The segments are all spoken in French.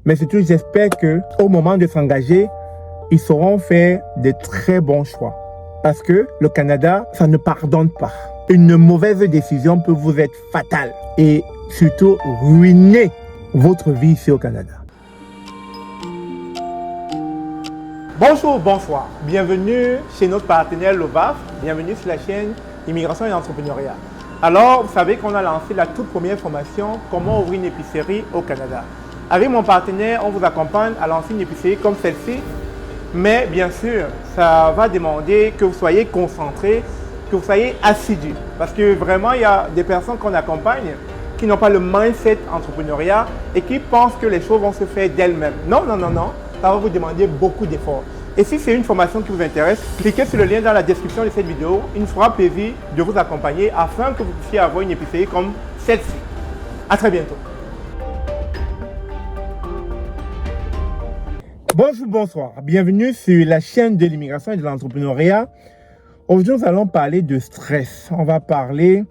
Mais surtout, j'espère qu'au moment de s'engager, ils sauront faire de très bons choix. Parce que le Canada, ça ne pardonne pas. Une mauvaise décision peut vous être fatale et surtout ruiner votre vie ici au Canada. Bonjour, bonsoir. Bienvenue chez notre partenaire Lovaf. Bienvenue sur la chaîne Immigration et Entrepreneuriat. Alors, vous savez qu'on a lancé la toute première formation « Comment ouvrir une épicerie au Canada ». Avec mon partenaire, on vous accompagne à lancer une épicerie comme celle-ci. Mais bien sûr, ça va demander que vous soyez concentré, que vous soyez assidu. Parce que vraiment, il y a des personnes qu'on accompagne qui n'ont pas le mindset entrepreneuriat et qui pensent que les choses vont se faire d'elles-mêmes. Non, non, non, non. Ça va vous demander beaucoup d'efforts. Et si c'est une formation qui vous intéresse, cliquez sur le lien dans la description de cette vidéo. Il nous fera plaisir de vous accompagner afin que vous puissiez avoir une épicerie comme celle-ci. À très bientôt. Bonjour, bonsoir. Bienvenue sur la chaîne de l'immigration et de l'entrepreneuriat. Aujourd'hui, nous allons parler de stress. On va parler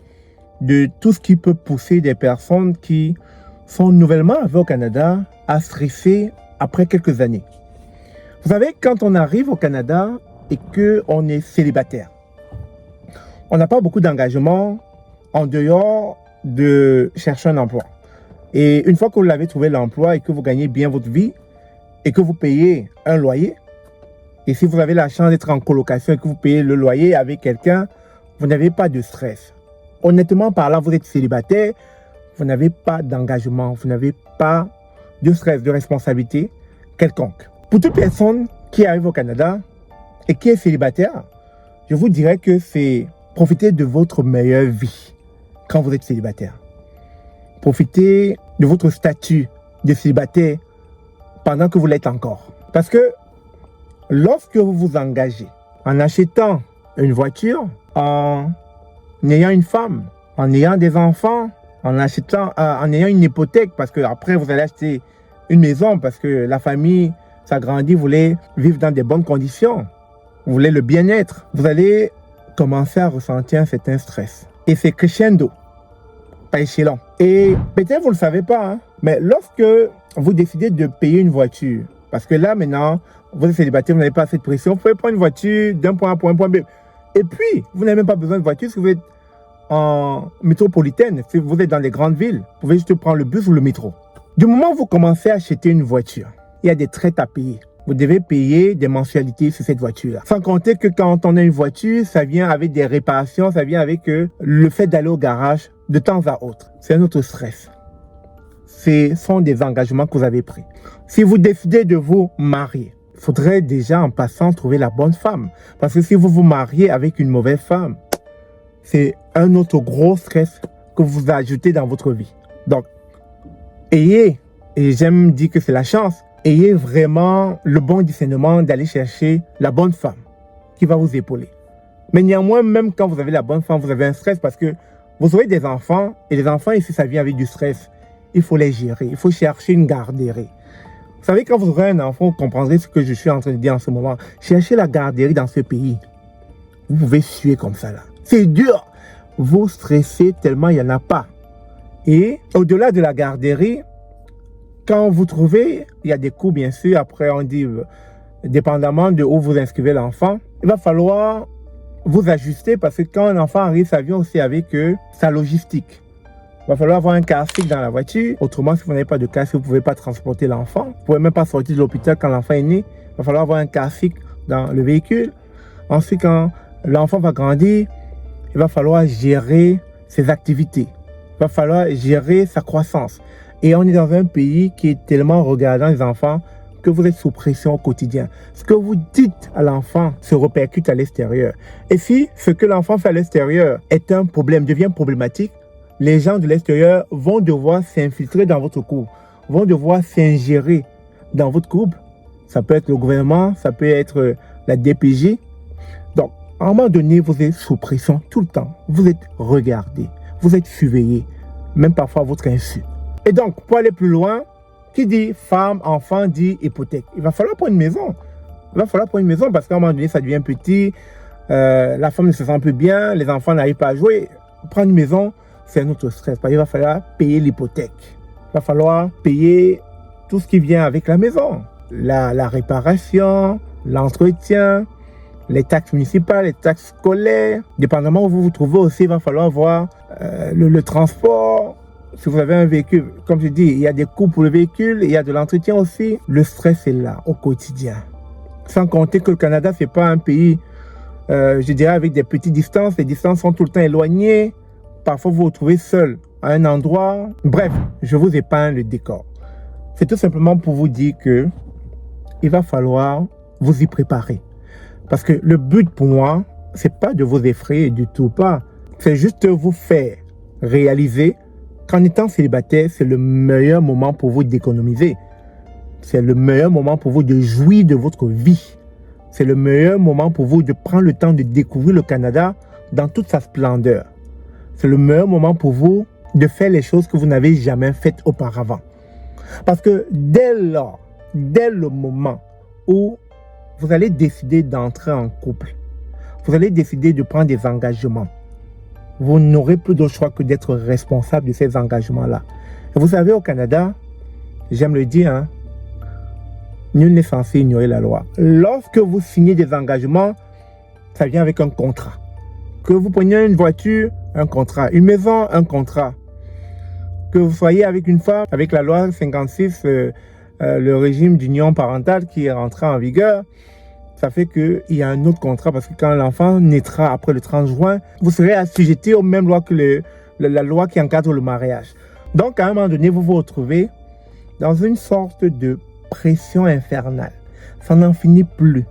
de tout ce qui peut pousser des personnes qui sont nouvellement arrivées au Canada à stresser après quelques années. Vous savez, quand on arrive au Canada et qu'on est célibataire, on n'a pas beaucoup d'engagement en dehors de chercher un emploi. Et une fois que vous l'avez trouvé l'emploi et que vous gagnez bien votre vie, et que vous payez un loyer, et si vous avez la chance d'être en colocation et que vous payez le loyer avec quelqu'un, vous n'avez pas de stress. Honnêtement parlant, vous êtes célibataire, vous n'avez pas d'engagement, vous n'avez pas de stress, de responsabilité quelconque. Pour toute personne qui arrive au Canada et qui est célibataire, je vous dirais que c'est profiter de votre meilleure vie quand vous êtes célibataire. Profitez de votre statut de célibataire pendant que vous l'êtes encore. Parce que lorsque vous vous engagez en achetant une voiture, en ayant une femme, en ayant des enfants, en ayant une hypothèque, parce que après vous allez acheter une maison, parce que la famille s'agrandit, vous voulez vivre dans des bonnes conditions, vous voulez le bien-être, vous allez commencer à ressentir un certain stress. Et c'est crescendo, pas échelon. Et peut-être vous ne le savez pas, hein, mais lorsque vous décidez de payer une voiture, parce que là maintenant, vous êtes célibataire, vous n'avez pas assez de pression, vous pouvez prendre une voiture d'un point A à un point B. Et puis, vous n'avez même pas besoin de voiture si vous êtes en métropolitaine, si vous êtes dans les grandes villes, vous pouvez juste prendre le bus ou le métro. Du moment où vous commencez à acheter une voiture, il y a des traites à payer. Vous devez payer des mensualités sur cette voiture-là. Sans compter que quand on a une voiture, ça vient avec des réparations, ça vient avec le fait d'aller au garage de temps à autre. C'est un autre stress. Ce sont des engagements que vous avez pris. Si vous décidez de vous marier, il faudrait déjà en passant trouver la bonne femme. Parce que si vous vous mariez avec une mauvaise femme, c'est un autre gros stress que vous ajoutez dans votre vie. Donc, ayez, et j'aime dire que c'est la chance, ayez vraiment le bon discernement d'aller chercher la bonne femme qui va vous épauler. Mais néanmoins, même quand vous avez la bonne femme, vous avez un stress parce que vous aurez des enfants, et les enfants ici, ça vient avec du stress. Il faut les gérer, il faut chercher une garderie. Vous savez, quand vous aurez un enfant, vous comprendrez ce que je suis en train de dire en ce moment. Cherchez la garderie dans ce pays. Vous pouvez suer comme ça là. C'est dur. Vous stressez tellement il n'y en a pas. Et au-delà de la garderie, quand vous trouvez, il y a des coûts bien sûr. Après on dit, dépendamment de où vous inscrivez l'enfant, il va falloir vous ajuster parce que quand un enfant arrive, ça vient aussi avec sa logistique. Il va falloir avoir un casque dans la voiture. Autrement, si vous n'avez pas de casque, vous ne pouvez pas transporter l'enfant. Vous ne pouvez même pas sortir de l'hôpital quand l'enfant est né. Il va falloir avoir un casque dans le véhicule. Ensuite, quand l'enfant va grandir, il va falloir gérer ses activités. Il va falloir gérer sa croissance. Et on est dans un pays qui est tellement regardant les enfants que vous êtes sous pression au quotidien. Ce que vous dites à l'enfant se répercute à l'extérieur. Et si ce que l'enfant fait à l'extérieur est un problème, devient problématique, les gens de l'extérieur vont devoir s'infiltrer dans votre couple, vont devoir s'ingérer dans votre couple. Ça peut être le gouvernement, ça peut être la DPJ. Donc, à un moment donné, vous êtes sous pression tout le temps. Vous êtes regardé, vous êtes surveillé, même parfois à votre insu. Et donc, pour aller plus loin, qui dit femme, enfant, dit hypothèque. Il va falloir prendre une maison. Il va falloir prendre une maison parce qu'à un moment donné, ça devient petit. La femme ne se sent plus bien, les enfants n'arrivent pas à jouer. Prendre une maison, c'est un autre stress. Parce qu'il va falloir payer l'hypothèque. Il va falloir payer tout ce qui vient avec la maison. La réparation, l'entretien, les taxes municipales, les taxes scolaires. Dépendamment où vous vous trouvez aussi, il va falloir voir le transport. Si vous avez un véhicule, comme je dis, il y a des coûts pour le véhicule, il y a de l'entretien aussi. Le stress est là au quotidien. Sans compter que le Canada, ce n'est pas un pays, je dirais, avec des petites distances. Les distances sont tout le temps éloignées. Parfois, vous vous retrouvez seul à un endroit. Bref, je vous épargne le décor. C'est tout simplement pour vous dire que il va falloir vous y préparer. Parce que le but pour moi, ce n'est pas de vous effrayer du tout pas. C'est juste vous faire réaliser qu'en étant célibataire, c'est le meilleur moment pour vous d'économiser. C'est le meilleur moment pour vous de jouir de votre vie. C'est le meilleur moment pour vous de prendre le temps de découvrir le Canada dans toute sa splendeur. C'est le meilleur moment pour vous de faire les choses que vous n'avez jamais faites auparavant. Parce que dès lors, dès le moment où vous allez décider d'entrer en couple, vous allez décider de prendre des engagements, vous n'aurez plus d'autre choix que d'être responsable de ces engagements-là. Et vous savez, au Canada, j'aime le dire, hein, nul n'est censé ignorer la loi. Lorsque vous signez des engagements, ça vient avec un contrat. Que vous preniez une voiture, un contrat. Une maison, un contrat. Que vous soyez avec une femme, avec la loi 56, le régime d'union parentale qui est rentré en vigueur, ça fait qu'il y a un autre contrat parce que quand l'enfant naîtra après le 30 juin, vous serez assujetti aux mêmes lois que la loi qui encadre le mariage. Donc, à un moment donné, vous vous retrouvez dans une sorte de pression infernale. Ça n'en finit plus.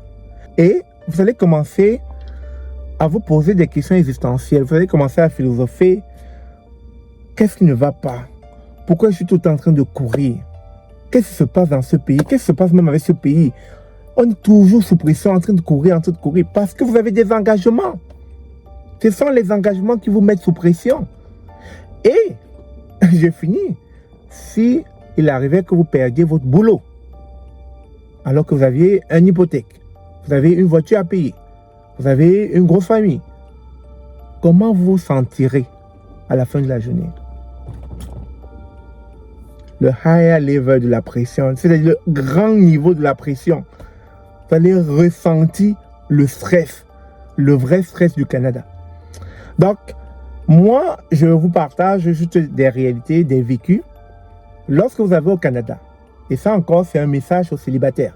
Et vous allez commencer à vous poser des questions existentielles. Vous allez commencer à philosopher. Qu'est-ce qui ne va pas? Pourquoi je suis tout le temps en train de courir? Qu'est-ce qui se passe dans ce pays? Qu'est-ce qui se passe même avec ce pays? On est toujours sous pression, en train de courir, parce que vous avez des engagements. Ce sont les engagements qui vous mettent sous pression. Et, j'ai fini, si il arrivait que vous perdiez votre boulot, alors que vous aviez une hypothèque, vous avez une voiture à payer, vous avez une grosse famille, comment vous vous sentirez à la fin de la journée? Le higher level de la pression, c'est-à-dire le grand niveau de la pression. Vous allez ressentir le stress, le vrai stress du Canada. Donc, moi, je vous partage juste des réalités, des vécus. Lorsque vous avez au Canada, et ça encore, c'est un message aux célibataires,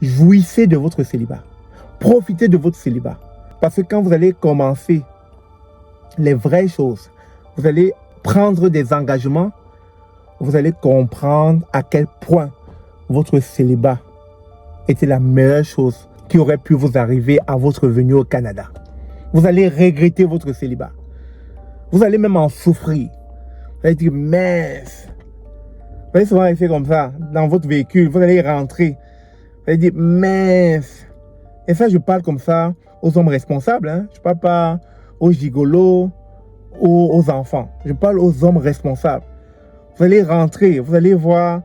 jouissez de votre célibat. Profitez de votre célibat. Parce que quand vous allez commencer les vraies choses, vous allez prendre des engagements, vous allez comprendre à quel point votre célibat était la meilleure chose qui aurait pu vous arriver à votre venue au Canada. Vous allez regretter votre célibat. Vous allez même en souffrir. Vous allez dire, mince. Vous allez souvent rester comme ça, dans votre véhicule. Vous allez rentrer. Vous allez dire, mince. Et ça, je parle comme ça aux hommes responsables. Hein. Je ne parle pas aux gigolos ou aux enfants. Je parle aux hommes responsables. Vous allez rentrer. Vous allez voir,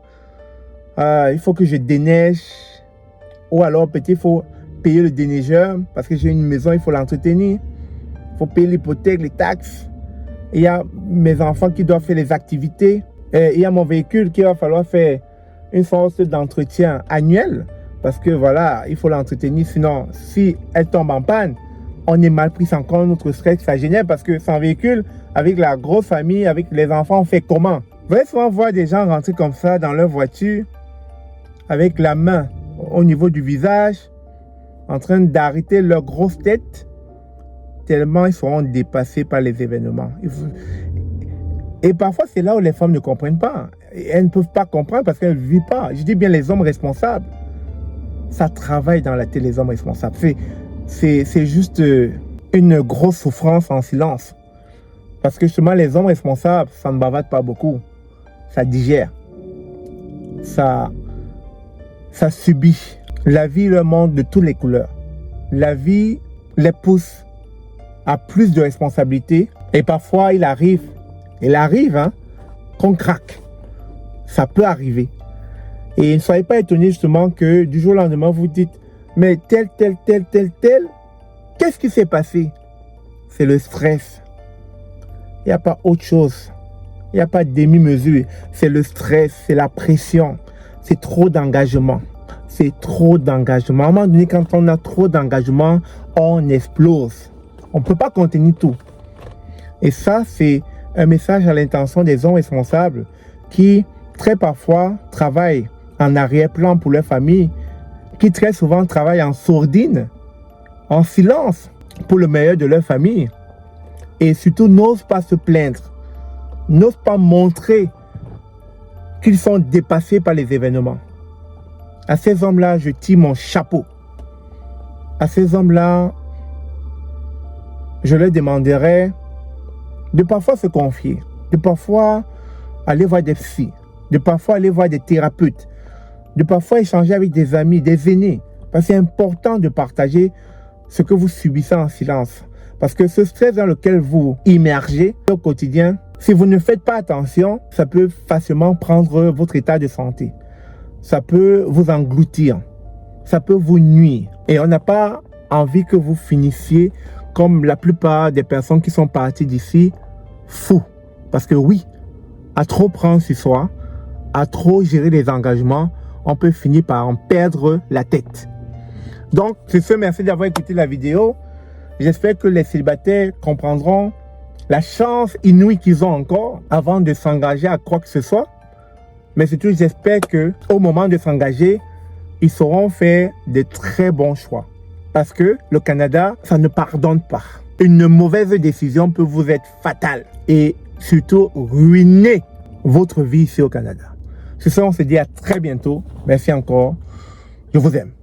il faut que je déneige. Ou alors peut-être il faut payer le déneigeur parce que j'ai une maison, il faut l'entretenir. Il faut payer l'hypothèque, les taxes. Il y a mes enfants qui doivent faire les activités. Et il y a mon véhicule qui va falloir faire une sorte d'entretien annuel. Parce que voilà, il faut l'entretenir. Sinon, si elle tombe en panne, on est mal pris. C'est encore notre stress, ça génère. Parce que sans véhicule, avec la grosse famille, avec les enfants, on fait comment? Vous allez souvent voir des gens rentrer comme ça dans leur voiture avec la main au niveau du visage, en train d'arrêter leur grosse tête, tellement ils seront dépassés par les événements. Et parfois, c'est là où les femmes ne comprennent pas. Elles ne peuvent pas comprendre parce qu'elles ne vivent pas. Je dis bien les hommes responsables. Ça travaille dans la tête, les hommes responsables. C'est juste une grosse souffrance en silence. Parce que justement, les hommes responsables, ça ne bavarde pas beaucoup. Ça digère. Ça subit. La vie leur montre de toutes les couleurs. La vie les pousse à plus de responsabilités. Et parfois, il arrive hein, qu'on craque. Ça peut arriver. Et ne soyez pas étonnés justement que du jour au lendemain, vous dites, mais tel, qu'est-ce qui s'est passé? C'est le stress. Il n'y a pas autre chose Il n'y a pas de demi-mesure. C'est le stress, c'est la pression, c'est trop d'engagement. C'est trop d'engagement. À un moment donné, quand on a trop d'engagement, on explose. On ne peut pas contenir tout. Et ça, c'est un message à l'intention des hommes responsables qui, très parfois, travaillent en arrière-plan pour leur famille, qui très souvent travaillent en sourdine, en silence, pour le meilleur de leur famille. Et surtout, n'osent pas se plaindre, n'osent pas montrer qu'ils sont dépassés par les événements. À ces hommes-là, je tire mon chapeau. À ces hommes-là, je leur demanderai de parfois se confier, de parfois aller voir des psys, de parfois aller voir des thérapeutes, de parfois échanger avec des amis, des aînés. Parce que c'est important de partager ce que vous subissez en silence. Parce que ce stress dans lequel vous immergez au quotidien, si vous ne faites pas attention, ça peut facilement prendre votre état de santé. Ça peut vous engloutir, ça peut vous nuire. Et on n'a pas envie que vous finissiez comme la plupart des personnes qui sont parties d'ici, fous. Parce que oui, à trop prendre sur soi, à trop gérer les engagements, on peut finir par en perdre la tête. Donc, c'est ce, merci d'avoir écouté la vidéo. J'espère que les célibataires comprendront la chance inouïe qu'ils ont encore avant de s'engager à quoi que ce soit. Mais surtout, j'espère qu'au moment de s'engager, ils sauront faire de très bons choix. Parce que le Canada, ça ne pardonne pas. Une mauvaise décision peut vous être fatale et surtout ruiner votre vie ici au Canada. Sur ce, on se dit à très bientôt. Merci encore. Je vous aime.